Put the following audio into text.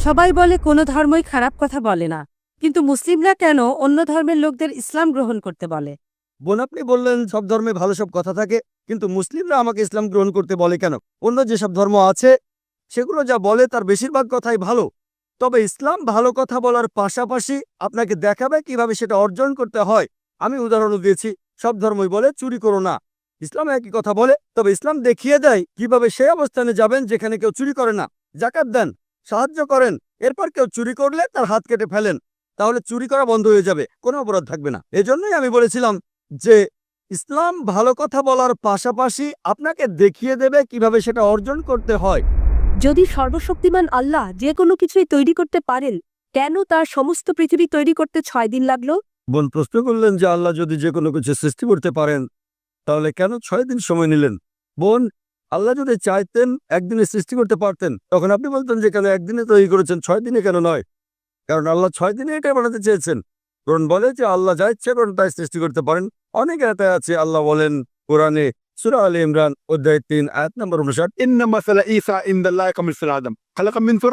সবাই বলে কোনো ধর্মই খারাপ কথা বলে না, কিন্তু মুসলিমরা কেন অন্য ধর্মের লোকদের ইসলাম গ্রহণ করতে বলে? বোন, আপনি বললেন সব ধর্মে ভালো সব কথা থাকে, কিন্তু মুসলিমরা আমাকে ইসলাম গ্রহণ করতে বলে কেন? অন্য যেসব ধর্ম আছে সেগুলো যা বলে তার বেশিরভাগ কথাই ভালো। তবে ইসলাম ভালো কথা বলার পাশাপাশি আপনাকে দেখাবে কিভাবে সেটা অর্জন করতে হয়। আমি উদাহরণ দিয়েছি, সব ধর্মই বলে চুরি করো না, ইসলাম একই কথা বলে, তবে ইসলাম দেখিয়ে দেয় কিভাবে সেই অবস্থানে যাবেন যেখানে কেউ চুরি করে না। জাকাত দেন, সাহায্য করেন, এরপর কেউ চুরি করলে তার হাত কেটে ফেলেন, তাহলে চুরি করা বন্ধ হয়ে যাবে, কোনো অপরাধ থাকবে না। এজন্যই আমি বলেছিলাম যে ইসলাম ভালো কথা বলার পাশাপাশি আপনাকে দেখিয়ে দেবে কিভাবে সেটা অর্জন করতে হয়। যদি সর্বশক্তিমান আল্লাহ যে কোনো কিছুই তৈরি করতে পারেন, কেন তার সমস্ত পৃথিবী তৈরি করতে 6 দিন লাগলো? বোন প্রশ্ন করলেন যে আল্লাহ যদি যে কোনো কিছু সৃষ্টি করতে পারেন তাহলে কেন 6 দিন সময় নিলেন? বোন, আল্লাহ যদি চাইতেন একদিনে সৃষ্টি করতে পারতেন, তখন আপনি বলতেন যে কেন একদিনে তৈরি করেছেন, 6 দিনে কেন নয়? কারণ আল্লাহ 6 দিনে এটাই বানাতে চেয়েছেন। কোরআন বলে যে আল্লাহ যা ইচ্ছে করেন তাই সৃষ্টি করতে পারেন। অনেক আয়াতে আছে, আল্লাহ বলেন কোরআনে সূরা আলে ইমরান অধ্যায় 3 আয়াত নম্বর 59, إن مثل عيسى عند الله كمثل آدم خلق من تراب